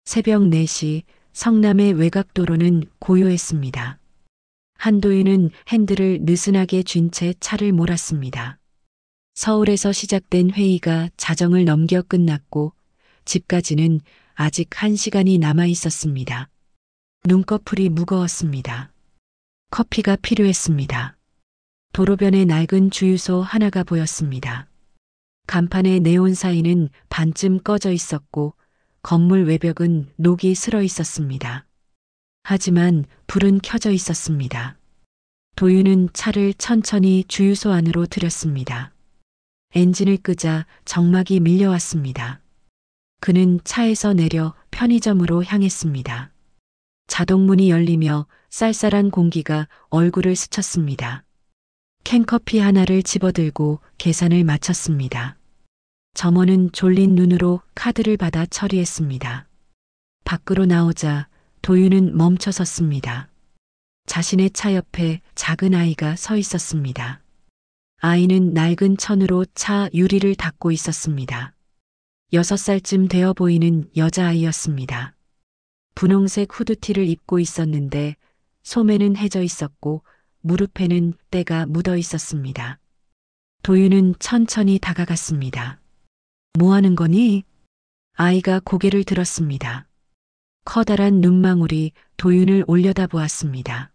새벽 4시 성남의 외곽도로는 고요했습니다. 한도윤은 핸들을 느슨하게 쥔 채 차를 몰았습니다. 서울에서 시작된 회의가 자정을 넘겨 끝났고 집까지는 아직 1시간이 남아 있었습니다. 눈꺼풀이 무거웠습니다. 커피가 필요했습니다. 도로변에 낡은 주유소 하나가 보였습니다. 간판의 네온 사인은 반쯤 꺼져 있었고 건물 외벽은 녹이 슬어 있었습니다. 하지만 불은 켜져 있었습니다. 도윤은 차를 천천히 주유소 안으로 들였습니다. 엔진을 끄자 정막이 밀려왔습니다. 그는 차에서 내려 편의점으로 향했습니다. 자동문이 열리며 쌀쌀한 공기가 얼굴을 스쳤습니다. 캔커피 하나를 집어들고 계산을 마쳤습니다. 점원은 졸린 눈으로 카드를 받아 처리했습니다. 밖으로 나오자 도윤은 멈춰 섰습니다. 자신의 차 옆에 작은 아이가 서 있었습니다. 아이는 낡은 천으로 차 유리를 닦고 있었습니다. 6살쯤 되어 보이는 여자아이였습니다. 분홍색 후드티를 입고 있었는데 소매는 해져 있었고 무릎에는 때가 묻어 있었습니다. 도윤은 천천히 다가갔습니다. 뭐 하는 거니? 아이가 고개를 들었습니다. 커다란 눈망울이 도윤을 올려다보았습니다.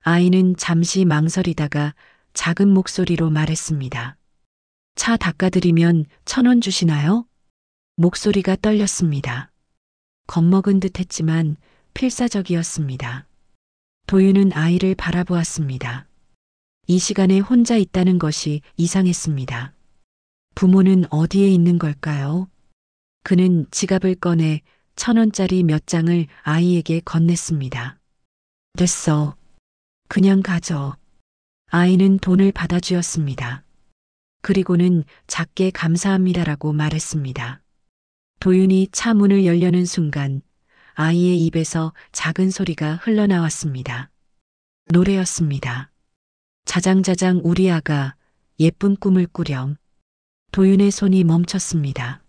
아이는 잠시 망설이다가 작은 목소리로 말했습니다. 차 닦아드리면 1,000원 주시나요? 목소리가 떨렸습니다. 겁먹은 듯 했지만 필사적이었습니다. 도윤은 아이를 바라보았습니다. 이 시간에 혼자 있다는 것이 이상했습니다. 부모는 어디에 있는 걸까요? 그는 지갑을 꺼내 1,000원짜리 몇 장을 아이에게 건넸습니다. 됐어. 그냥 가져. 아이는 돈을 받아주었습니다. 그리고는 작게 감사합니다라고 말했습니다. 도윤이 차 문을 열려는 순간 아이의 입에서 작은 소리가 흘러나왔습니다. 노래였습니다. 자장자장 우리 아가 예쁜 꿈을 꾸렴. 도윤의 손이 멈췄습니다.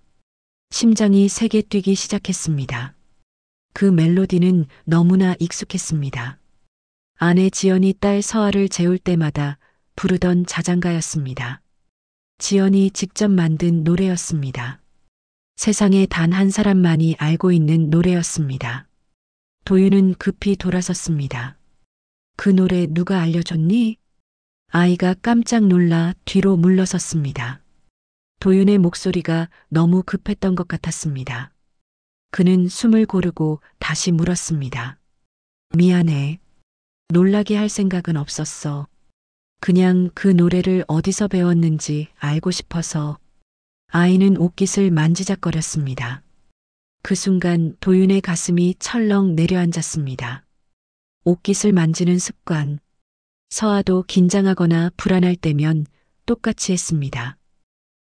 심장이 세게 뛰기 시작했습니다. 그 멜로디는 너무나 익숙했습니다. 아내 지연이 딸 서아를 재울 때마다 부르던 자장가였습니다. 지연이 직접 만든 노래였습니다. 세상에 단 한 사람만이 알고 있는 노래였습니다. 도윤은 급히 돌아섰습니다. 그 노래 누가 알려줬니? 아이가 깜짝 놀라 뒤로 물러섰습니다. 도윤의 목소리가 너무 급했던 것 같았습니다. 그는 숨을 고르고 다시 물었습니다. 미안해. 놀라게 할 생각은 없었어. 그냥 그 노래를 어디서 배웠는지 알고 싶어서. 아이는 옷깃을 만지작거렸습니다. 그 순간 도윤의 가슴이 철렁 내려앉았습니다. 옷깃을 만지는 습관. 서아도 긴장하거나 불안할 때면 똑같이 했습니다.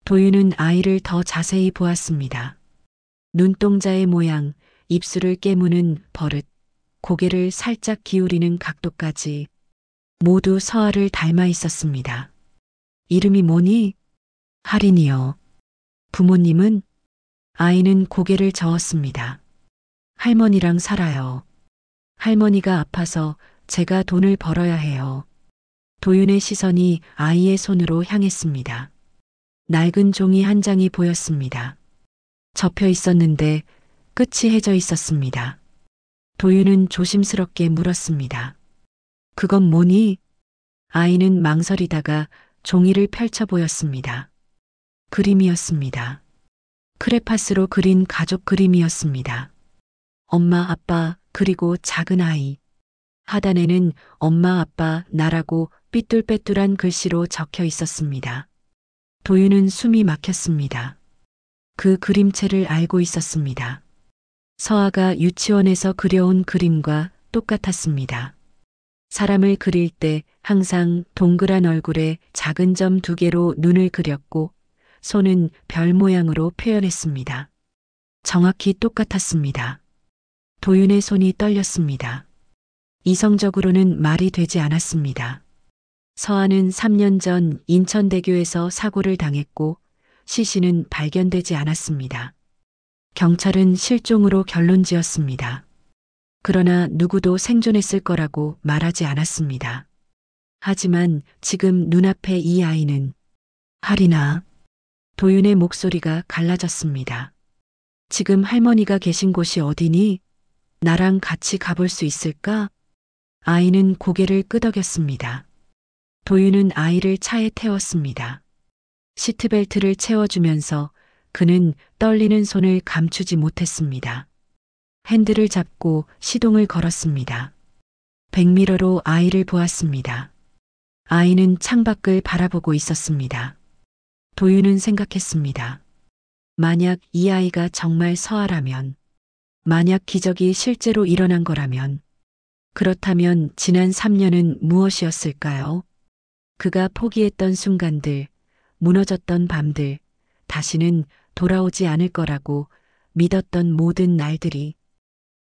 도윤은 아이를 더 자세히 보았습니다. 눈동자의 모양, 입술을 깨무는 버릇, 고개를 살짝 기울이는 각도까지 모두 서아를 닮아 있었습니다. 이름이 뭐니? 할인이요. 부모님은? 아이는 고개를 저었습니다. 할머니랑 살아요. 할머니가 아파서 제가 돈을 벌어야 해요. 도윤의 시선이 아이의 손으로 향했습니다. 낡은 종이 한 장이 보였습니다. 접혀 있었는데 끝이 해져 있었습니다. 도윤은 조심스럽게 물었습니다. 그건 뭐니? 아이는 망설이다가 종이를 펼쳐 보였습니다. 그림이었습니다. 크레파스로 그린 가족 그림이었습니다. 엄마, 아빠, 그리고 작은 아이. 하단에는 엄마, 아빠, 나라고 삐뚤빼뚤한 글씨로 적혀 있었습니다. 도윤은 숨이 막혔습니다. 그 그림체를 알고 있었습니다. 서아가 유치원에서 그려온 그림과 똑같았습니다. 사람을 그릴 때 항상 동그란 얼굴에 작은 점 2개로 눈을 그렸고 손은 별 모양으로 표현했습니다. 정확히 똑같았습니다. 도윤의 손이 떨렸습니다. 이성적으로는 말이 되지 않았습니다. 서아는 3년 전 인천대교에서 사고를 당했고 시신은 발견되지 않았습니다. 경찰은 실종으로 결론 지었습니다. 그러나 누구도 생존했을 거라고 말하지 않았습니다. 하지만 지금 눈앞에 이 아이는 하리나. 도윤의 목소리가 갈라졌습니다. 지금 할머니가 계신 곳이 어디니? 나랑 같이 가볼 수 있을까? 아이는 고개를 끄덕였습니다. 도윤은 아이를 차에 태웠습니다. 시트벨트를 채워주면서 그는 떨리는 손을 감추지 못했습니다. 핸들을 잡고 시동을 걸었습니다. 백미러로 아이를 보았습니다. 아이는 창밖을 바라보고 있었습니다. 도윤은 생각했습니다. 만약 이 아이가 정말 서아라면, 만약 기적이 실제로 일어난 거라면, 그렇다면 지난 3년은 무엇이었을까요? 그가 포기했던 순간들, 무너졌던 밤들, 다시는 돌아오지 않을 거라고 믿었던 모든 날들이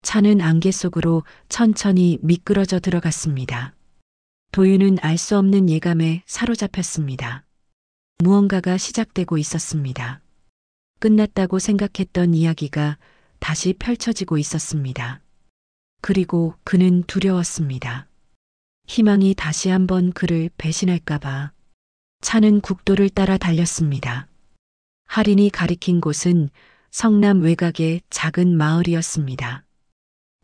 차는 안개 속으로 천천히 미끄러져 들어갔습니다. 도윤은 알 수 없는 예감에 사로잡혔습니다. 무언가가 시작되고 있었습니다. 끝났다고 생각했던 이야기가 다시 펼쳐지고 있었습니다. 그리고 그는 두려웠습니다. 희망이 다시 한번 그를 배신할까봐. 차는 국도를 따라 달렸습니다. 할인이 가리킨 곳은 성남 외곽의 작은 마을이었습니다.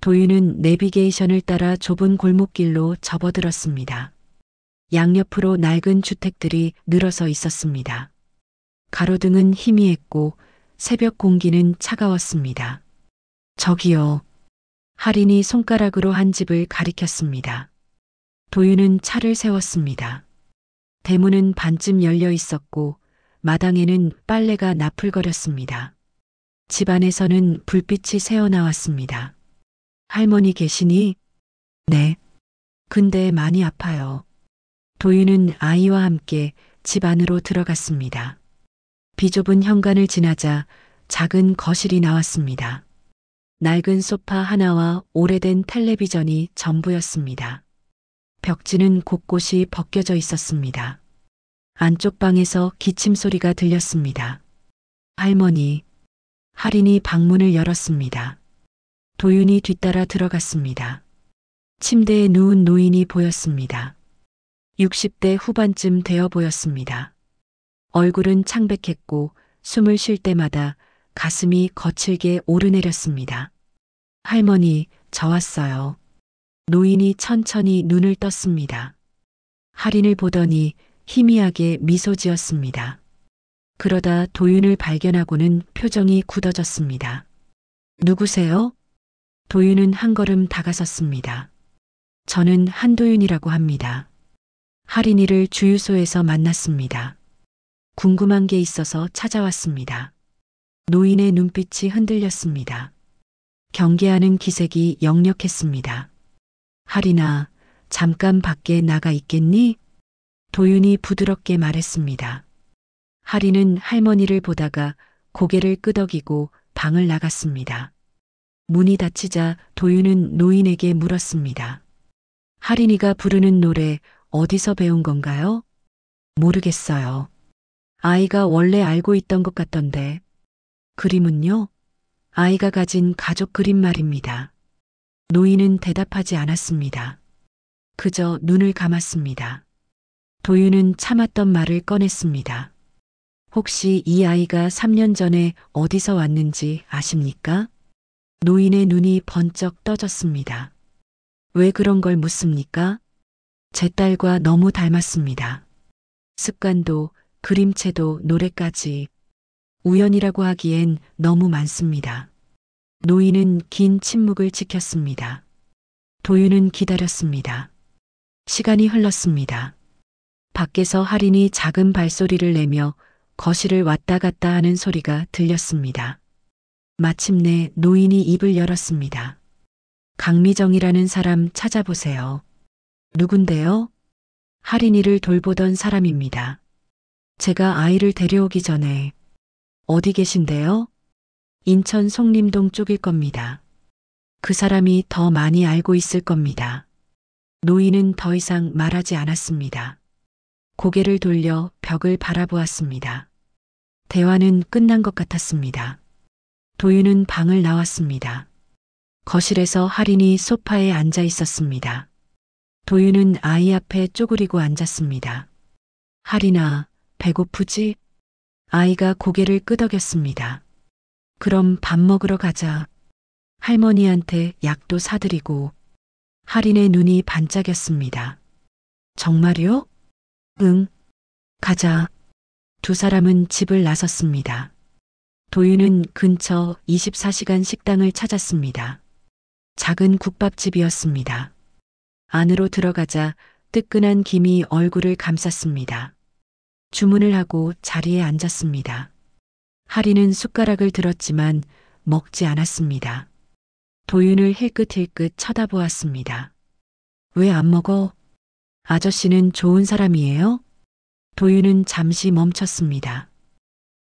도윤은 내비게이션을 따라 좁은 골목길로 접어들었습니다. 양옆으로 낡은 주택들이 늘어서 있었습니다. 가로등은 희미했고 새벽 공기는 차가웠습니다. 저기요. 할인이 손가락으로 한 집을 가리켰습니다. 도윤은 차를 세웠습니다. 대문은 반쯤 열려 있었고 마당에는 빨래가 나풀거렸습니다. 집 안에서는 불빛이 새어나왔습니다. 할머니 계시니? 네. 근데 많이 아파요. 도윤은 아이와 함께 집 안으로 들어갔습니다. 비좁은 현관을 지나자 작은 거실이 나왔습니다. 낡은 소파 하나와 오래된 텔레비전이 전부였습니다. 벽지는 곳곳이 벗겨져 있었습니다. 안쪽 방에서 기침 소리가 들렸습니다. 할머니. 할인이 방문을 열었습니다. 도윤이 뒤따라 들어갔습니다. 침대에 누운 노인이 보였습니다. 60대 후반쯤 되어 보였습니다. 얼굴은 창백했고 숨을 쉴 때마다 가슴이 거칠게 오르내렸습니다. 할머니, 저 왔어요. 노인이 천천히 눈을 떴습니다. 할인을 보더니 희미하게 미소 지었습니다. 그러다 도윤을 발견하고는 표정이 굳어졌습니다. 누구세요? 도윤은 한 걸음 다가섰습니다. 저는 한도윤이라고 합니다. 할인이를 주유소에서 만났습니다. 궁금한 게 있어서 찾아왔습니다. 노인의 눈빛이 흔들렸습니다. 경계하는 기색이 역력했습니다. 할인아, 잠깐 밖에 나가 있겠니? 도윤이 부드럽게 말했습니다. 할인은 할머니를 보다가 고개를 끄덕이고 방을 나갔습니다. 문이 닫히자 도윤은 노인에게 물었습니다. 할인이가 부르는 노래 어디서 배운 건가요? 모르겠어요. 아이가 원래 알고 있던 것 같던데. 그림은요? 아이가 가진 가족 그림 말입니다. 노인은 대답하지 않았습니다. 그저 눈을 감았습니다. 도윤은 참았던 말을 꺼냈습니다. 혹시 이 아이가 3년 전에 어디서 왔는지 아십니까? 노인의 눈이 번쩍 떠졌습니다. 왜 그런 걸 묻습니까? 제 딸과 너무 닮았습니다. 습관도, 그림체도, 노래까지. 우연이라고 하기엔 너무 많습니다. 노인은 긴 침묵을 지켰습니다. 도윤은 기다렸습니다. 시간이 흘렀습니다. 밖에서 할인이 작은 발소리를 내며 거실을 왔다 갔다 하는 소리가 들렸습니다. 마침내 노인이 입을 열었습니다. 강미정이라는 사람 찾아보세요. 누군데요? 할인이를 돌보던 사람입니다. 제가 아이를 데려오기 전에. 어디 계신데요? 인천 송림동 쪽일 겁니다. 그 사람이 더 많이 알고 있을 겁니다. 노인은 더 이상 말하지 않았습니다. 고개를 돌려 벽을 바라보았습니다. 대화는 끝난 것 같았습니다. 도윤은 방을 나왔습니다. 거실에서 할인이 소파에 앉아 있었습니다. 도윤은 아이 앞에 쪼그리고 앉았습니다. 할인아, 배고프지? 아이가 고개를 끄덕였습니다. 그럼 밥 먹으러 가자. 할머니한테 약도 사드리고. 할인의 눈이 반짝였습니다. 정말요? 응. 가자. 두 사람은 집을 나섰습니다. 도윤은 근처 24시간 식당을 찾았습니다. 작은 국밥집이었습니다. 안으로 들어가자 뜨끈한 김이 얼굴을 감쌌습니다. 주문을 하고 자리에 앉았습니다. 할인은 숟가락을 들었지만 먹지 않았습니다. 도윤을 힐끗힐끗 쳐다보았습니다. 왜 안 먹어? 아저씨는 좋은 사람이에요? 도윤은 잠시 멈췄습니다.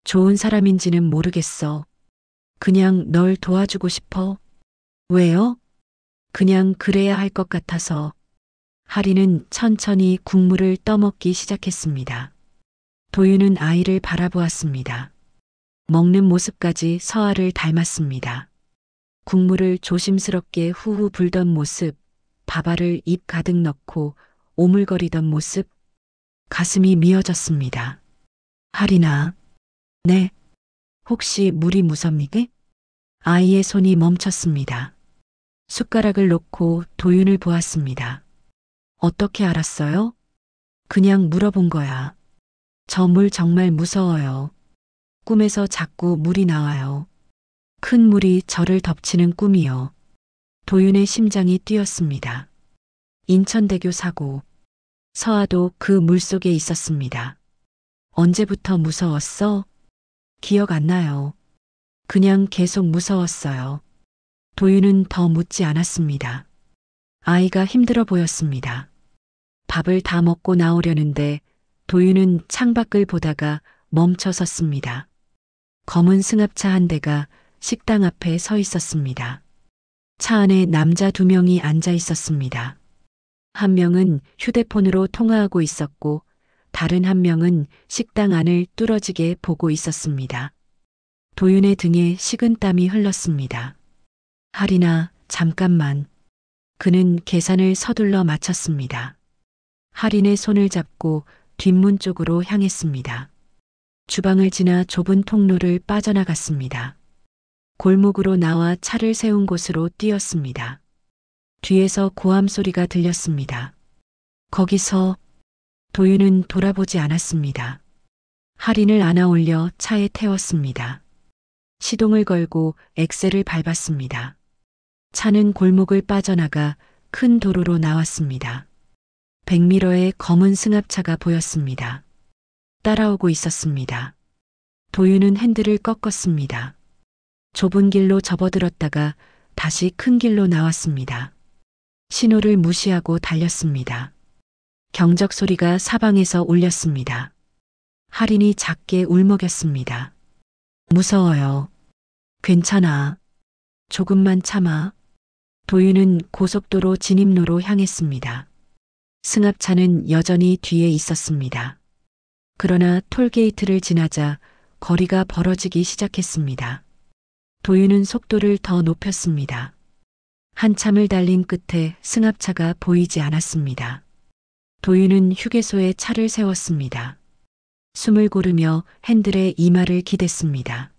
좋은 사람인지는 모르겠어. 그냥 널 도와주고 싶어. 왜요? 그냥 그래야 할 것 같아서. 할인은 천천히 국물을 떠먹기 시작했습니다. 도윤은 아이를 바라보았습니다. 먹는 모습까지 서아를 닮았습니다. 국물을 조심스럽게 후후 불던 모습, 밥알을 입 가득 넣고 오물거리던 모습, 가슴이 미어졌습니다. 할인아. 네. 혹시 물이 무섭니게? 아이의 손이 멈췄습니다. 숟가락을 놓고 도윤을 보았습니다. 어떻게 알았어요? 그냥 물어본 거야. 저 물 정말 무서워요. 꿈에서 자꾸 물이 나와요. 큰 물이 저를 덮치는 꿈이요. 도윤의 심장이 뛰었습니다. 인천대교 사고. 서아도 그 물속에 있었습니다. 언제부터 무서웠어? 기억 안 나요. 그냥 계속 무서웠어요. 도윤은 더 묻지 않았습니다. 아이가 힘들어 보였습니다. 밥을 다 먹고 나오려는데 도윤은 창밖을 보다가 멈춰 섰습니다. 검은 승합차 한 대가 식당 앞에 서 있었습니다. 차 안에 남자 두 명이 앉아 있었습니다. 한 명은 휴대폰으로 통화하고 있었고 다른 한 명은 식당 안을 뚫어지게 보고 있었습니다. 도윤의 등에 식은땀이 흘렀습니다. 할인아, 잠깐만. 그는 계산을 서둘러 마쳤습니다. 할인의 손을 잡고 뒷문 쪽으로 향했습니다. 주방을 지나 좁은 통로를 빠져나갔습니다. 골목으로 나와 차를 세운 곳으로 뛰었습니다. 뒤에서 고함 소리가 들렸습니다. 거기서. 도윤은 돌아보지 않았습니다. 할인을 안아 올려 차에 태웠습니다. 시동을 걸고 엑셀을 밟았습니다. 차는 골목을 빠져나가 큰 도로로 나왔습니다. 백미러에 검은 승합차가 보였습니다. 따라오고 있었습니다. 도윤은 핸들을 꺾었습니다. 좁은 길로 접어들었다가 다시 큰 길로 나왔습니다. 신호를 무시하고 달렸습니다. 경적 소리가 사방에서 울렸습니다. 할인이 작게 울먹였습니다. 무서워요. 괜찮아. 조금만 참아. 도윤은 고속도로 진입로로 향했습니다. 승합차는 여전히 뒤에 있었습니다. 그러나 톨게이트를 지나자 거리가 벌어지기 시작했습니다. 도윤은 속도를 더 높였습니다. 한참을 달린 끝에 승합차가 보이지 않았습니다. 도윤은 휴게소에 차를 세웠습니다. 숨을 고르며 핸들에 이마를 기댔습니다.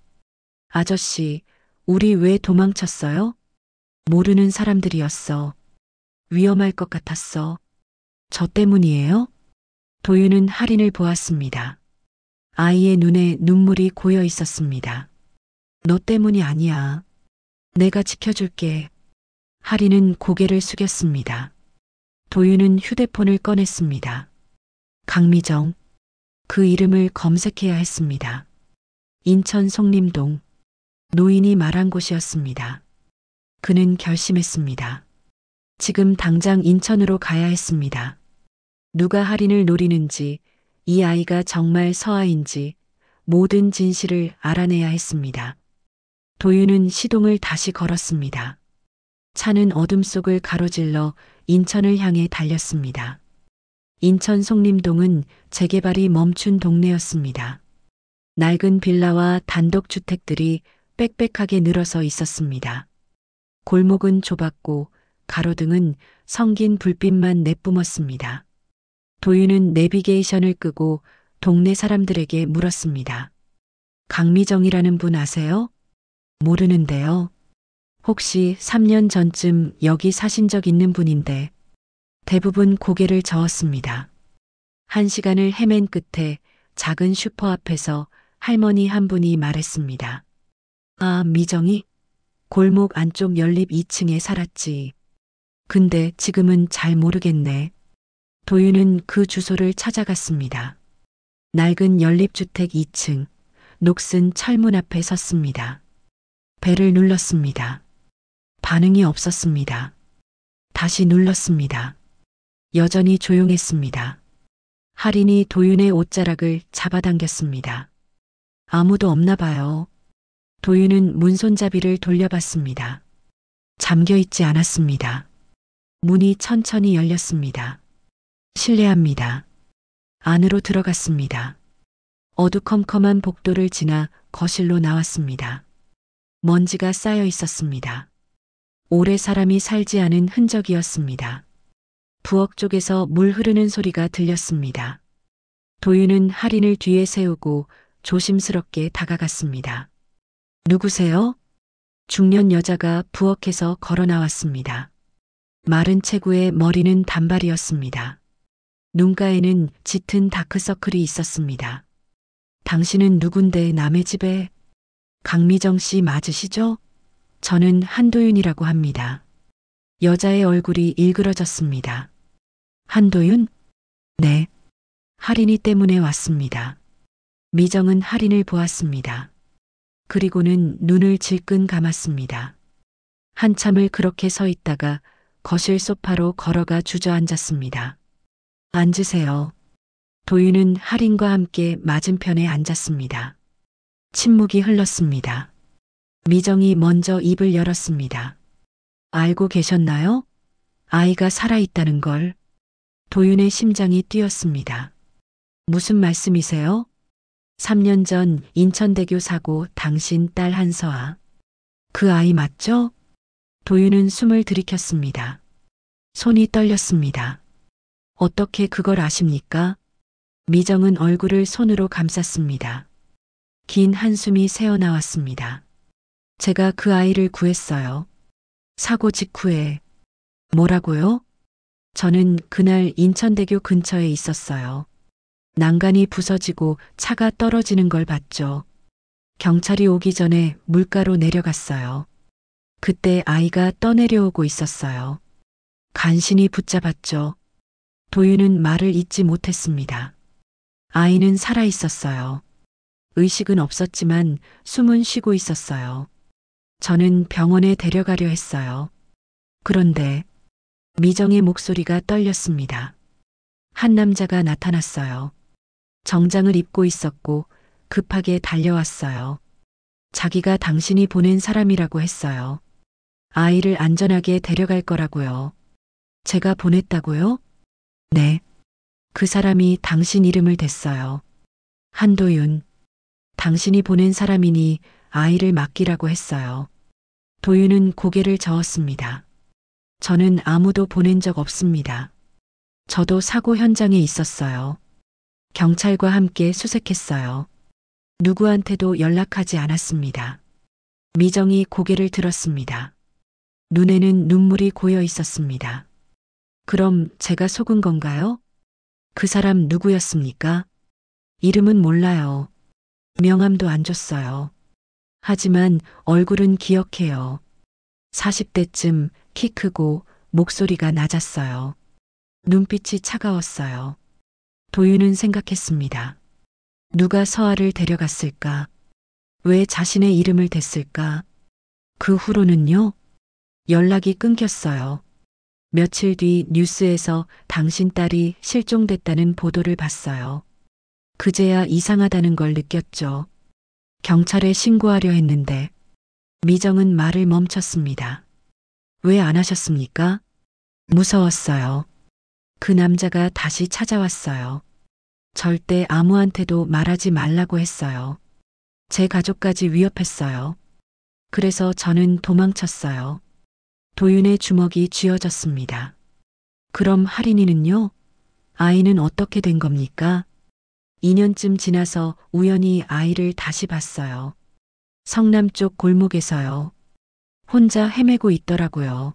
아저씨, 우리 왜 도망쳤어요? 모르는 사람들이었어. 위험할 것 같았어. 저 때문이에요? 도윤은 할인을 보았습니다. 아이의 눈에 눈물이 고여 있었습니다. 너 때문이 아니야. 내가 지켜줄게. 할인은 고개를 숙였습니다. 도윤은 휴대폰을 꺼냈습니다. 강미정. 그 이름을 검색해야 했습니다. 인천 송림동. 노인이 말한 곳이었습니다. 그는 결심했습니다. 지금 당장 인천으로 가야 했습니다. 누가 할인을 노리는지, 이 아이가 정말 서아인지 모든 진실을 알아내야 했습니다. 도윤은 시동을 다시 걸었습니다. 차는 어둠 속을 가로질러 인천을 향해 달렸습니다. 인천 송림동은 재개발이 멈춘 동네였습니다. 낡은 빌라와 단독주택들이 빽빽하게 늘어서 있었습니다. 골목은 좁았고 가로등은 성긴 불빛만 내뿜었습니다. 도윤은 내비게이션을 끄고 동네 사람들에게 물었습니다. 강미정이라는 분 아세요? 모르는데요. 혹시 3년 전쯤 여기 사신 적 있는 분인데 대부분 고개를 저었습니다. 1시간을 헤맨 끝에 작은 슈퍼 앞에서 할머니 한 분이 말했습니다. 아, 미정이? 골목 안쪽 연립 2층에 살았지. 근데 지금은 잘 모르겠네. 도윤은 그 주소를 찾아갔습니다. 낡은 연립주택 2층, 녹슨 철문 앞에 섰습니다. 벨을 눌렀습니다. 반응이 없었습니다. 다시 눌렀습니다. 여전히 조용했습니다. 할인이 도윤의 옷자락을 잡아당겼습니다. 아무도 없나 봐요. 도윤은 문손잡이를 돌려봤습니다. 잠겨 있지 않았습니다. 문이 천천히 열렸습니다. 실례합니다. 안으로 들어갔습니다. 어두컴컴한 복도를 지나 거실로 나왔습니다. 먼지가 쌓여 있었습니다. 오래 사람이 살지 않은 흔적이었습니다. 부엌 쪽에서 물 흐르는 소리가 들렸습니다. 도윤은 할인을 뒤에 세우고 조심스럽게 다가갔습니다. 누구세요? 중년 여자가 부엌에서 걸어 나왔습니다. 마른 체구에 머리는 단발이었습니다. 눈가에는 짙은 다크서클이 있었습니다. 당신은 누군데 남의 집에? 강미정 씨 맞으시죠? 저는 한도윤이라고 합니다. 여자의 얼굴이 일그러졌습니다. 한도윤? 네. 할인이 때문에 왔습니다. 미정은 할인을 보았습니다. 그리고는 눈을 질끈 감았습니다. 한참을 그렇게 서 있다가 거실 소파로 걸어가 주저앉았습니다. 앉으세요. 도윤은 할인과 함께 맞은편에 앉았습니다. 침묵이 흘렀습니다. 미정이 먼저 입을 열었습니다. 알고 계셨나요? 아이가 살아있다는 걸. 도윤의 심장이 뛰었습니다. 무슨 말씀이세요? 3년 전 인천대교 사고 당신 딸 한서아. 그 아이 맞죠? 도윤은 숨을 들이켰습니다. 손이 떨렸습니다. 어떻게 그걸 아십니까? 미정은 얼굴을 손으로 감쌌습니다. 긴 한숨이 새어나왔습니다. 제가 그 아이를 구했어요. 사고 직후에. 뭐라고요? 저는 그날 인천대교 근처에 있었어요. 난간이 부서지고 차가 떨어지는 걸 봤죠. 경찰이 오기 전에 물가로 내려갔어요. 그때 아이가 떠내려오고 있었어요. 간신히 붙잡았죠. 도윤은 말을 잇지 못했습니다. 아이는 살아 있었어요. 의식은 없었지만 숨은 쉬고 있었어요. 저는 병원에 데려가려 했어요. 그런데 미정의 목소리가 떨렸습니다. 한 남자가 나타났어요. 정장을 입고 있었고 급하게 달려왔어요. 자기가 당신이 보낸 사람이라고 했어요. 아이를 안전하게 데려갈 거라고요. 제가 보냈다고요? 네. 그 사람이 당신 이름을 댔어요. 한도윤. 당신이 보낸 사람이니 아이를 맡기라고 했어요. 도윤은 고개를 저었습니다. 저는 아무도 보낸 적 없습니다. 저도 사고 현장에 있었어요. 경찰과 함께 수색했어요. 누구한테도 연락하지 않았습니다. 미정이 고개를 들었습니다. 눈에는 눈물이 고여 있었습니다. 그럼 제가 속은 건가요? 그 사람 누구였습니까? 이름은 몰라요. 명함도 안 줬어요. 하지만 얼굴은 기억해요. 40대쯤 키 크고 목소리가 낮았어요. 눈빛이 차가웠어요. 도윤은 생각했습니다. 누가 서아를 데려갔을까? 왜 자신의 이름을 댔을까? 그 후로는요? 연락이 끊겼어요. 며칠 뒤 뉴스에서 당신 딸이 실종됐다는 보도를 봤어요. 그제야 이상하다는 걸 느꼈죠. 경찰에 신고하려 했는데 미정은 말을 멈췄습니다. 왜 안 하셨습니까? 무서웠어요. 그 남자가 다시 찾아왔어요. 절대 아무한테도 말하지 말라고 했어요. 제 가족까지 위협했어요. 그래서 저는 도망쳤어요. 도윤의 주먹이 쥐어졌습니다. 그럼 할인이는요? 아이는 어떻게 된 겁니까? 2년쯤 지나서 우연히 아이를 다시 봤어요. 성남 쪽 골목에서요. 혼자 헤매고 있더라고요.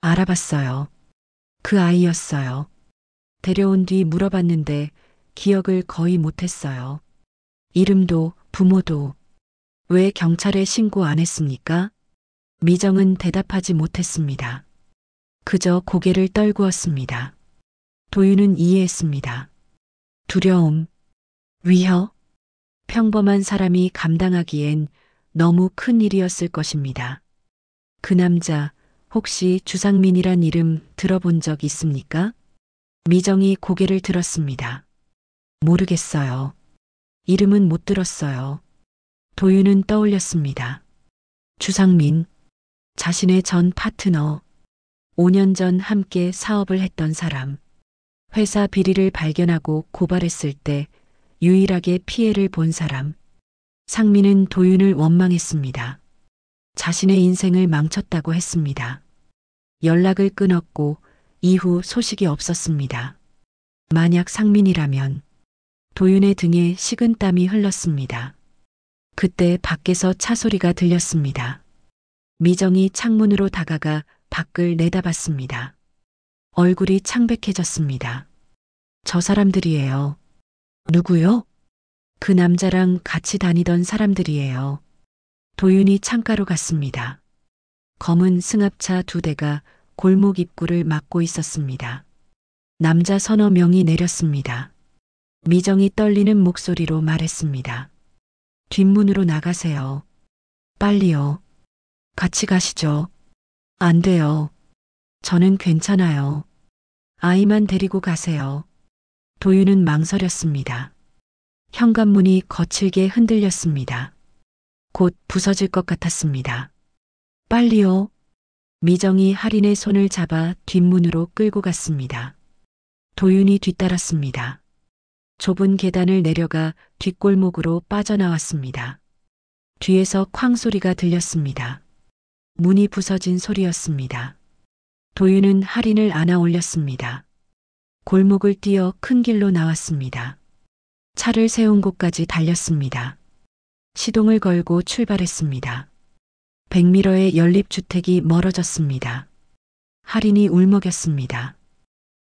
알아봤어요. 그 아이였어요. 데려온 뒤 물어봤는데 기억을 거의 못했어요. 이름도 부모도. 왜 경찰에 신고 안 했습니까? 미정은 대답하지 못했습니다. 그저 고개를 떨구었습니다. 도윤은 이해했습니다. 두려움, 위협, 평범한 사람이 감당하기엔 너무 큰 일이었을 것입니다. 그 남자, 혹시 주상민이란 이름 들어본 적 있습니까? 미정이 고개를 들었습니다. 모르겠어요. 이름은 못 들었어요. 도윤은 떠올렸습니다. 주상민, 자신의 전 파트너, 5년 전 함께 사업을 했던 사람, 회사 비리를 발견하고 고발했을 때 유일하게 피해를 본 사람. 상민은 도윤을 원망했습니다. 자신의 인생을 망쳤다고 했습니다. 연락을 끊었고 이후 소식이 없었습니다. 만약 상민이라면 도윤의 등에 식은땀이 흘렀습니다. 그때 밖에서 차 소리가 들렸습니다. 미정이 창문으로 다가가 밖을 내다봤습니다. 얼굴이 창백해졌습니다. 저 사람들이에요. 누구요? 그 남자랑 같이 다니던 사람들이에요. 도윤이 창가로 갔습니다. 검은 승합차 2대가 골목 입구를 막고 있었습니다. 남자 서너 명이 내렸습니다. 미정이 떨리는 목소리로 말했습니다. 뒷문으로 나가세요. 빨리요. 같이 가시죠. 안 돼요. 저는 괜찮아요. 아이만 데리고 가세요. 도윤은 망설였습니다. 현관문이 거칠게 흔들렸습니다. 곧 부서질 것 같았습니다. 빨리요. 미정이 할인의 손을 잡아 뒷문으로 끌고 갔습니다. 도윤이 뒤따랐습니다. 좁은 계단을 내려가 뒷골목으로 빠져나왔습니다. 뒤에서 쾅 소리가 들렸습니다. 문이 부서진 소리였습니다. 도윤은 할인을 안아 올렸습니다. 골목을 뛰어 큰 길로 나왔습니다. 차를 세운 곳까지 달렸습니다. 시동을 걸고 출발했습니다. 100m의 연립주택이 멀어졌습니다. 할인이 울먹였습니다.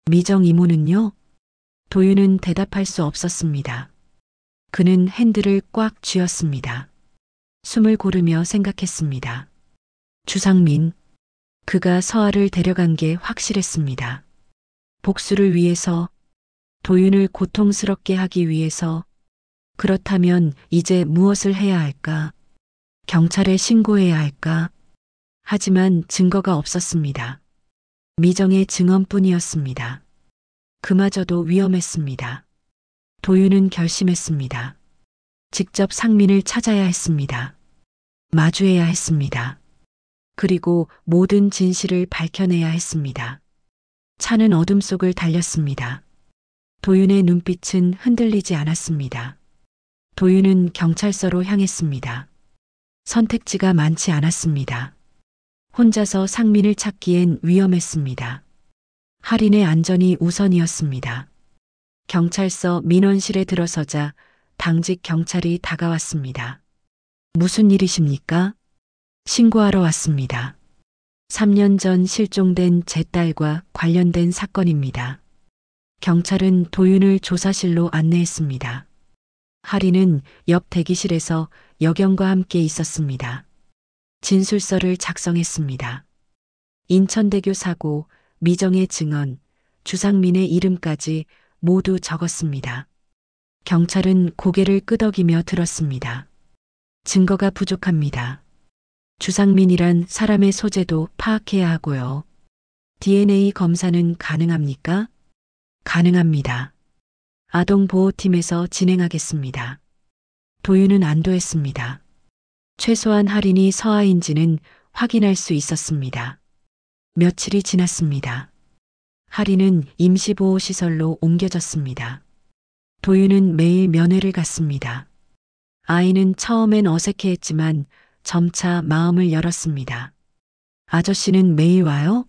미정 이모는요? 도윤은 대답할 수 없었습니다. 그는 핸들을 꽉 쥐었습니다. 숨을 고르며 생각했습니다. 주상민, 그가 서아를 데려간 게 확실했습니다. 복수를 위해서, 도윤을 고통스럽게 하기 위해서. 그렇다면 이제 무엇을 해야 할까? 경찰에 신고해야 할까? 하지만 증거가 없었습니다. 미정의 증언뿐이었습니다. 그마저도 위험했습니다. 도윤은 결심했습니다. 직접 상민을 찾아야 했습니다. 마주해야 했습니다. 그리고 모든 진실을 밝혀내야 했습니다. 차는 어둠 속을 달렸습니다. 도윤의 눈빛은 흔들리지 않았습니다. 도윤은 경찰서로 향했습니다. 선택지가 많지 않았습니다. 혼자서 상민을 찾기엔 위험했습니다. 할인의 안전이 우선이었습니다. 경찰서 민원실에 들어서자 당직 경찰이 다가왔습니다. 무슨 일이십니까? 신고하러 왔습니다. 3년 전 실종된 제 딸과 관련된 사건입니다. 경찰은 도윤을 조사실로 안내했습니다. 할인은 옆 대기실에서 여경과 함께 있었습니다. 진술서를 작성했습니다. 인천대교 사고, 미정의 증언, 주상민의 이름까지 모두 적었습니다. 경찰은 고개를 끄덕이며 들었습니다. 증거가 부족합니다. 주상민이란 사람의 소재도 파악해야 하고요. DNA 검사는 가능합니까? 가능합니다. 아동보호팀에서 진행하겠습니다. 도윤은 안도했습니다. 최소한 할인이 서아인지는 확인할 수 있었습니다. 며칠이 지났습니다. 할인은 임시보호시설로 옮겨졌습니다. 도윤은 매일 면회를 갔습니다. 아이는 처음엔 어색해했지만 점차 마음을 열었습니다. 아저씨는 매일 와요?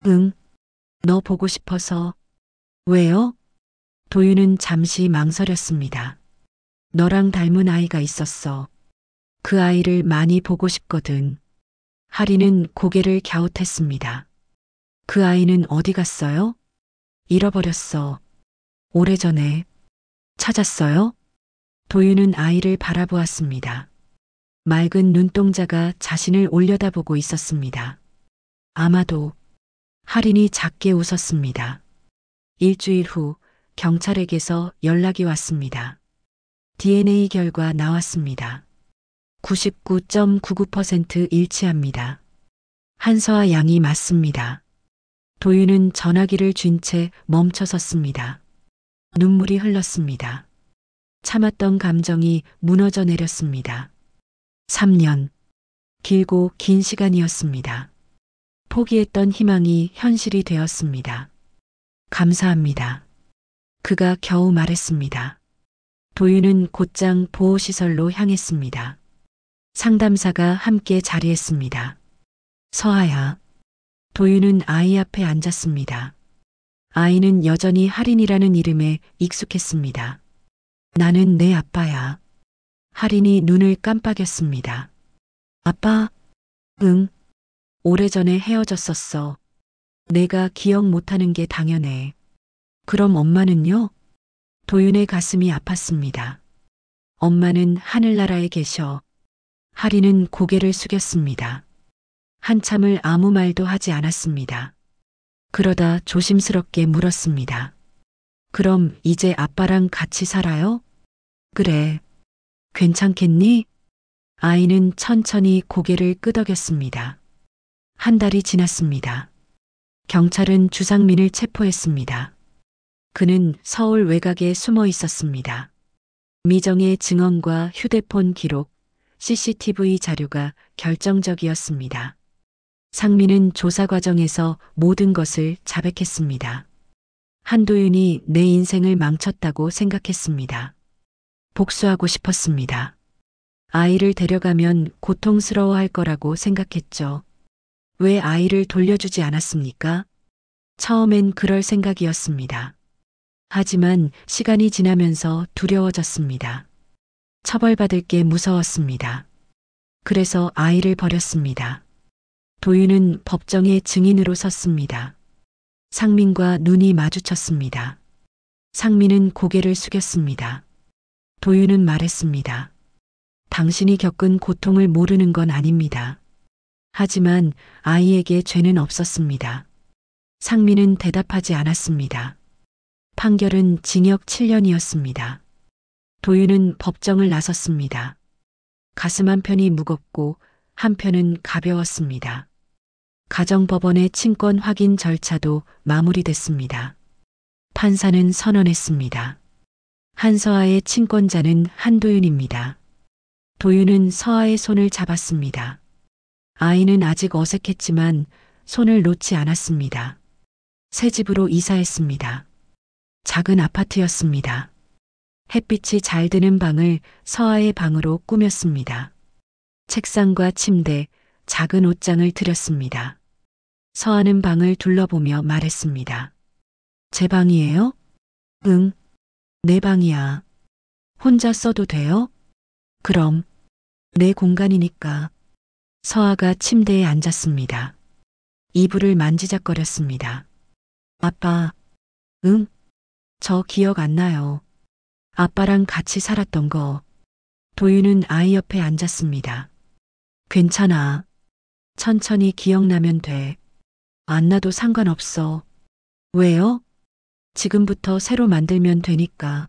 응. 너 보고 싶어서. 왜요? 도윤은 잠시 망설였습니다. 너랑 닮은 아이가 있었어. 그 아이를 많이 보고 싶거든. 하리는 고개를 갸웃했습니다. 그 아이는 어디 갔어요? 잃어버렸어. 오래전에. 찾았어요? 도윤은 아이를 바라보았습니다. 맑은 눈동자가 자신을 올려다보고 있었습니다. 아마도. 할인이 작게 웃었습니다. 일주일 후 경찰에게서 연락이 왔습니다. DNA 결과 나왔습니다. 99.99% 일치합니다. 한서아 양이 맞습니다. 도윤은 전화기를 쥔 채 멈춰 섰습니다. 눈물이 흘렀습니다. 참았던 감정이 무너져 내렸습니다. 3년. 길고 긴 시간이었습니다. 포기했던 희망이 현실이 되었습니다. 감사합니다. 그가 겨우 말했습니다. 도윤은 곧장 보호시설로 향했습니다. 상담사가 함께 자리했습니다. 서아야. 도윤은 아이 앞에 앉았습니다. 아이는 여전히 할인이라는 이름에 익숙했습니다. 나는 내 아빠야. 할인이 눈을 깜빡였습니다. 아빠? 응. 오래전에 헤어졌었어. 내가 기억 못하는 게 당연해. 그럼 엄마는요? 도윤의 가슴이 아팠습니다. 엄마는 하늘나라에 계셔. 할인은 고개를 숙였습니다. 한참을 아무 말도 하지 않았습니다. 그러다 조심스럽게 물었습니다. 그럼 이제 아빠랑 같이 살아요? 그래. 괜찮겠니? 아이는 천천히 고개를 끄덕였습니다. 한 달이 지났습니다. 경찰은 주상민을 체포했습니다. 그는 서울 외곽에 숨어 있었습니다. 미정의 증언과 휴대폰 기록, CCTV 자료가 결정적이었습니다. 상민은 조사 과정에서 모든 것을 자백했습니다. 한도윤이 내 인생을 망쳤다고 생각했습니다. 복수하고 싶었습니다. 아이를 데려가면 고통스러워할 거라고 생각했죠. 왜 아이를 돌려주지 않았습니까? 처음엔 그럴 생각이었습니다. 하지만 시간이 지나면서 두려워졌습니다. 처벌받을 게 무서웠습니다. 그래서 아이를 버렸습니다. 도윤은 법정의 증인으로 섰습니다. 상민과 눈이 마주쳤습니다. 상민은 고개를 숙였습니다. 도윤은 말했습니다. 당신이 겪은 고통을 모르는 건 아닙니다. 하지만 아이에게 죄는 없었습니다. 상민은 대답하지 않았습니다. 판결은 징역 7년이었습니다. 도윤은 법정을 나섰습니다. 가슴 한편이 무겁고 한편은 가벼웠습니다. 가정법원의 친권 확인 절차도 마무리됐습니다. 판사는 선언했습니다. 한서아의 친권자는 한도윤입니다. 도윤은 서아의 손을 잡았습니다. 아이는 아직 어색했지만 손을 놓지 않았습니다. 새 집으로 이사했습니다. 작은 아파트였습니다. 햇빛이 잘 드는 방을 서아의 방으로 꾸몄습니다. 책상과 침대, 작은 옷장을 들였습니다. 서아는 방을 둘러보며 말했습니다. 제 방이에요? 응, 내 방이야. 혼자 써도 돼요? 그럼, 내 공간이니까. 서아가 침대에 앉았습니다. 이불을 만지작거렸습니다. 아빠, 응? 저 기억 안 나요. 아빠랑 같이 살았던 거. 도윤은 아이 옆에 앉았습니다. 괜찮아. 천천히 기억나면 돼. 안 나도 상관없어. 왜요? 지금부터 새로 만들면 되니까.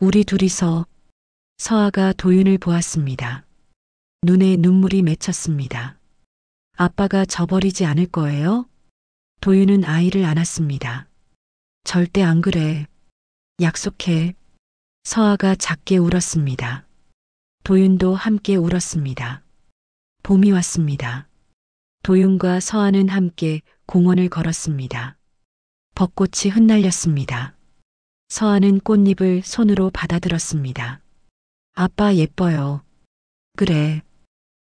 우리 둘이서. 서아가 도윤을 보았습니다. 눈에 눈물이 맺혔습니다. 아빠가 저버리지 않을 거예요? 도윤은 아이를 안았습니다. 절대 안 그래. 약속해. 서아가 작게 울었습니다. 도윤도 함께 울었습니다. 봄이 왔습니다. 도윤과 서아는 함께 공원을 걸었습니다. 벚꽃이 흩날렸습니다. 서아는 꽃잎을 손으로 받아들었습니다. 아빠 예뻐요. 그래.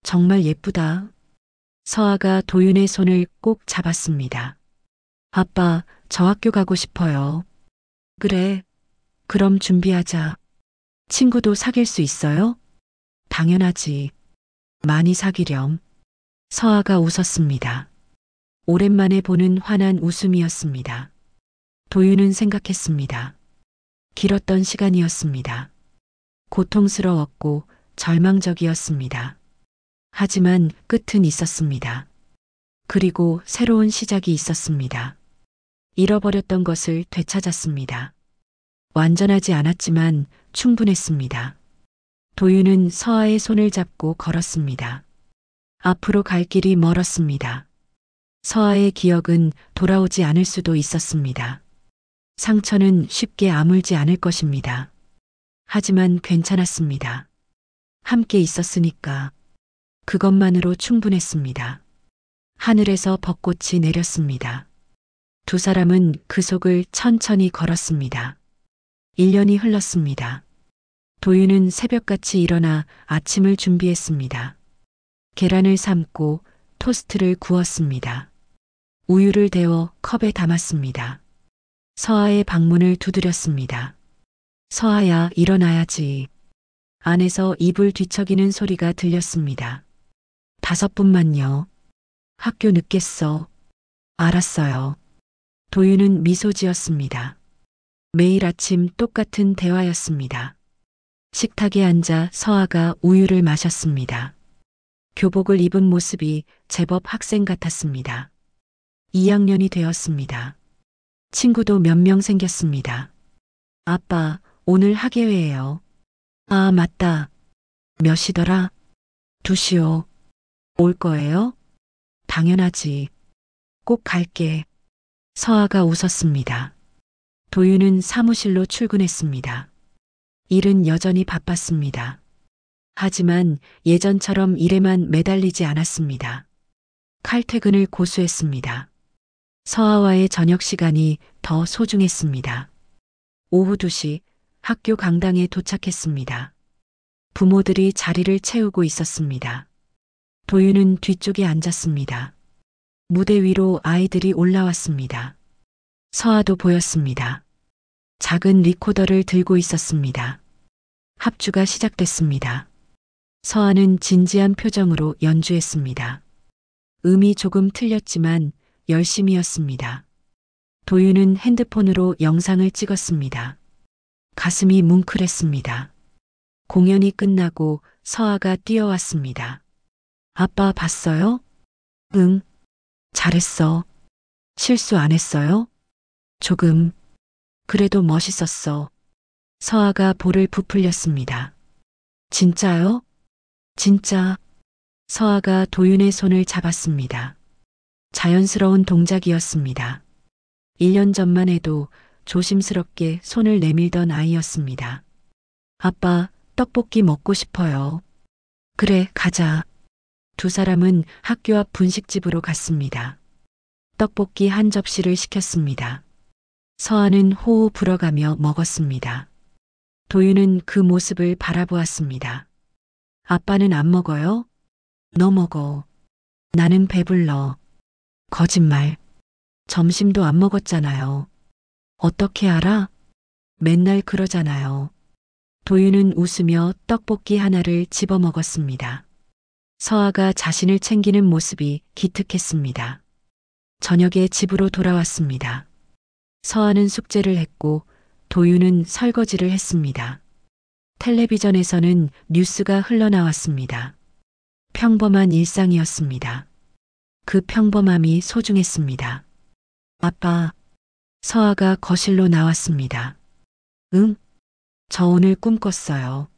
정말 예쁘다. 서아가 도윤의 손을 꼭 잡았습니다. 아빠, 저 학교 가고 싶어요. 그래, 그럼 준비하자. 친구도 사귈 수 있어요? 당연하지. 많이 사귀렴. 서아가 웃었습니다. 오랜만에 보는 환한 웃음이었습니다. 도윤은 생각했습니다. 길었던 시간이었습니다. 고통스러웠고 절망적이었습니다. 하지만 끝은 있었습니다. 그리고 새로운 시작이 있었습니다. 잃어버렸던 것을 되찾았습니다. 완전하지 않았지만 충분했습니다. 도윤은 서아의 손을 잡고 걸었습니다. 앞으로 갈 길이 멀었습니다. 서아의 기억은 돌아오지 않을 수도 있었습니다. 상처는 쉽게 아물지 않을 것입니다. 하지만 괜찮았습니다. 함께 있었으니까. 그것만으로 충분했습니다. 하늘에서 벚꽃이 내렸습니다. 두 사람은 그 속을 천천히 걸었습니다. 1년이 흘렀습니다. 도윤은 새벽같이 일어나 아침을 준비했습니다. 계란을 삶고 토스트를 구웠습니다. 우유를 데워 컵에 담았습니다. 서아의 방문을 두드렸습니다. 서아야, 일어나야지. 안에서 이불 뒤척이는 소리가 들렸습니다. 5분만요. 학교 늦겠어. 알았어요. 도윤은 미소 지었습니다. 매일 아침 똑같은 대화였습니다. 식탁에 앉아 서아가 우유를 마셨습니다. 교복을 입은 모습이 제법 학생 같았습니다. 2학년이 되었습니다. 친구도 몇 명 생겼습니다. 아빠, 오늘 학예회예요. 아, 맞다. 몇 시더라? 2시요. 올 거예요? 당연하지. 꼭 갈게. 서아가 웃었습니다. 도윤은 사무실로 출근했습니다. 일은 여전히 바빴습니다. 하지만 예전처럼 일에만 매달리지 않았습니다. 칼퇴근을 고수했습니다. 서아와의 저녁 시간이 더 소중했습니다. 오후 2시 학교 강당에 도착했습니다. 부모들이 자리를 채우고 있었습니다. 도윤은 뒤쪽에 앉았습니다. 무대 위로 아이들이 올라왔습니다. 서아도 보였습니다. 작은 리코더를 들고 있었습니다. 합주가 시작됐습니다. 서아는 진지한 표정으로 연주했습니다. 음이 조금 틀렸지만 열심이었습니다. 도윤은 핸드폰으로 영상을 찍었습니다. 가슴이 뭉클했습니다. 공연이 끝나고 서아가 뛰어왔습니다. 아빠 봤어요? 응. 잘했어. 실수 안 했어요? 조금. 그래도 멋있었어. 서아가 볼을 부풀렸습니다. 진짜요? 진짜. 서아가 도윤의 손을 잡았습니다. 자연스러운 동작이었습니다. 1년 전만 해도 조심스럽게 손을 내밀던 아이였습니다. 아빠, 떡볶이 먹고 싶어요. 그래, 가자. 두 사람은 학교 앞 분식집으로 갔습니다. 떡볶이 한 접시를 시켰습니다. 서아는 호호 불어가며 먹었습니다. 도윤은 그 모습을 바라보았습니다. 아빠는 안 먹어요? 너 먹어. 나는 배불러. 거짓말. 점심도 안 먹었잖아요. 어떻게 알아? 맨날 그러잖아요. 도윤은 웃으며 떡볶이 하나를 집어 먹었습니다. 서아가 자신을 챙기는 모습이 기특했습니다. 저녁에 집으로 돌아왔습니다. 서아는 숙제를 했고 도윤은 설거지를 했습니다. 텔레비전에서는 뉴스가 흘러나왔습니다. 평범한 일상이었습니다. 그 평범함이 소중했습니다. 아빠, 서아가 거실로 나왔습니다. 응? 저 오늘 꿈 꿨어요.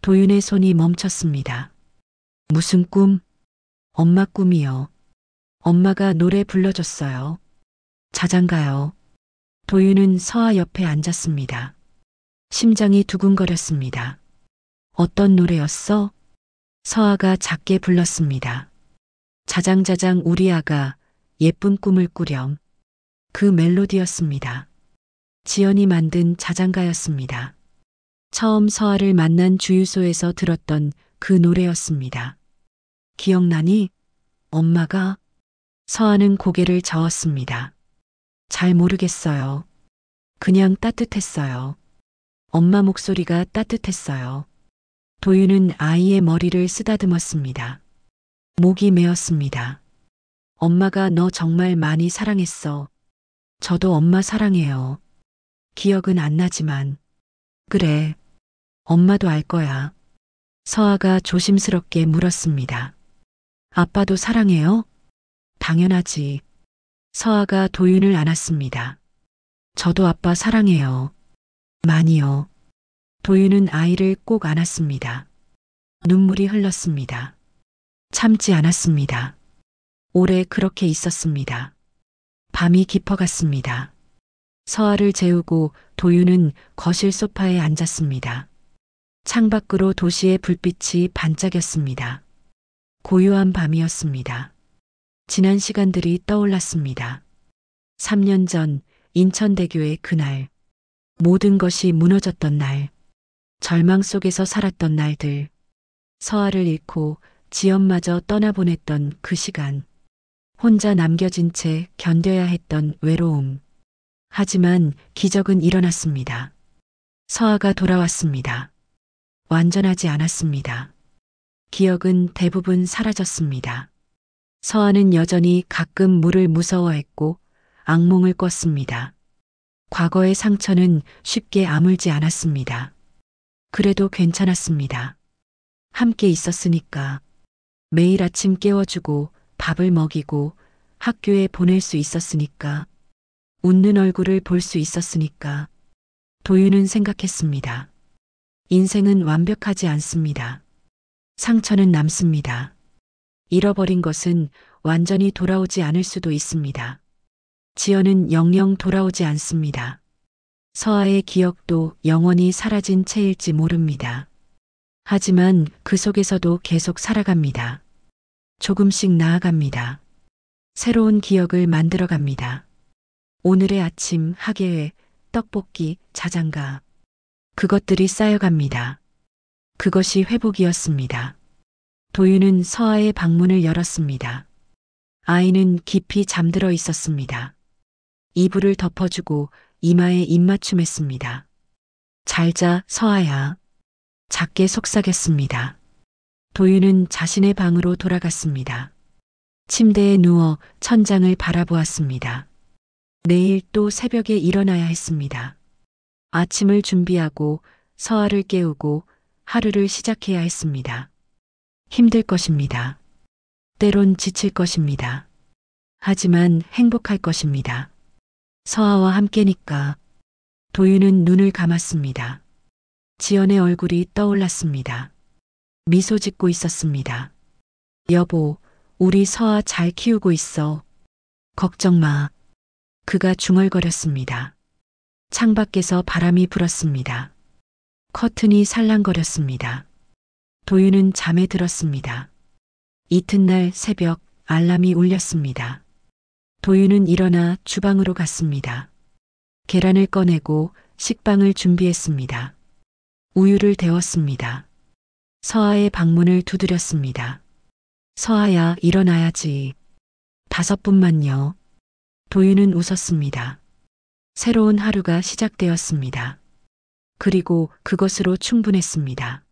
도윤의 손이 멈췄습니다. 무슨 꿈? 엄마 꿈이요. 엄마가 노래 불러줬어요. 자장가요. 도윤은 서아 옆에 앉았습니다. 심장이 두근거렸습니다. 어떤 노래였어? 서아가 작게 불렀습니다. 자장자장 우리 아가 예쁜 꿈을 꾸렴. 그 멜로디였습니다. 지연이 만든 자장가였습니다. 처음 서아를 만난 주유소에서 들었던 그 노래였습니다. 기억나니? 엄마가? 서아는 고개를 저었습니다. 잘 모르겠어요. 그냥 따뜻했어요. 엄마 목소리가 따뜻했어요. 도윤은 아이의 머리를 쓰다듬었습니다. 목이 메었습니다. 엄마가 너 정말 많이 사랑했어. 저도 엄마 사랑해요. 기억은 안 나지만. 그래. 엄마도 알 거야. 서아가 조심스럽게 물었습니다. 아빠도 사랑해요? 당연하지. 서아가 도윤을 안았습니다. 저도 아빠 사랑해요. 많이요. 도윤은 아이를 꼭 안았습니다. 눈물이 흘렀습니다. 참지 않았습니다. 오래 그렇게 있었습니다. 밤이 깊어갔습니다. 서아를 재우고 도윤은 거실 소파에 앉았습니다. 창밖으로 도시의 불빛이 반짝였습니다. 고요한 밤이었습니다. 지난 시간들이 떠올랐습니다. 3년 전 인천대교의 그날, 모든 것이 무너졌던 날, 절망 속에서 살았던 날들, 서아를 잃고 지연마저 떠나보냈던 그 시간, 혼자 남겨진 채 견뎌야 했던 외로움. 하지만 기적은 일어났습니다. 서아가 돌아왔습니다. 완전하지 않았습니다. 기억은 대부분 사라졌습니다. 서아는 여전히 가끔 물을 무서워했고 악몽을 꿨습니다. 과거의 상처는 쉽게 아물지 않았습니다. 그래도 괜찮았습니다. 함께 있었으니까. 매일 아침 깨워주고 밥을 먹이고 학교에 보낼 수 있었으니까. 웃는 얼굴을 볼 수 있었으니까. 도윤은 생각했습니다. 인생은 완벽하지 않습니다. 상처는 남습니다. 잃어버린 것은 완전히 돌아오지 않을 수도 있습니다. 지연은 영영 돌아오지 않습니다. 서아의 기억도 영원히 사라진 채일지 모릅니다. 하지만 그 속에서도 계속 살아갑니다. 조금씩 나아갑니다. 새로운 기억을 만들어갑니다. 오늘의 아침 학예회, 떡볶이, 자장가. 그것들이 쌓여갑니다. 그것이 회복이었습니다. 도윤은 서아의 방문을 열었습니다. 아이는 깊이 잠들어 있었습니다. 이불을 덮어주고 이마에 입맞춤했습니다. 잘자, 서아야. 작게 속삭였습니다. 도윤은 자신의 방으로 돌아갔습니다. 침대에 누워 천장을 바라보았습니다. 내일 또 새벽에 일어나야 했습니다. 아침을 준비하고 서아를 깨우고 하루를 시작해야 했습니다. 힘들 것입니다. 때론 지칠 것입니다. 하지만 행복할 것입니다. 서아와 함께니까. 도윤은 눈을 감았습니다. 지연의 얼굴이 떠올랐습니다. 미소 짓고 있었습니다. 여보, 우리 서아 잘 키우고 있어. 걱정 마. 그가 중얼거렸습니다. 창밖에서 바람이 불었습니다. 커튼이 살랑거렸습니다. 도윤은 잠에 들었습니다. 이튿날 새벽 알람이 울렸습니다. 도윤은 일어나 주방으로 갔습니다. 계란을 꺼내고 식빵을 준비했습니다. 우유를 데웠습니다. 서아의 방문을 두드렸습니다. 서아야, 일어나야지. 5분만요. 도윤은 웃었습니다. 새로운 하루가 시작되었습니다. 그리고 그것으로 충분했습니다.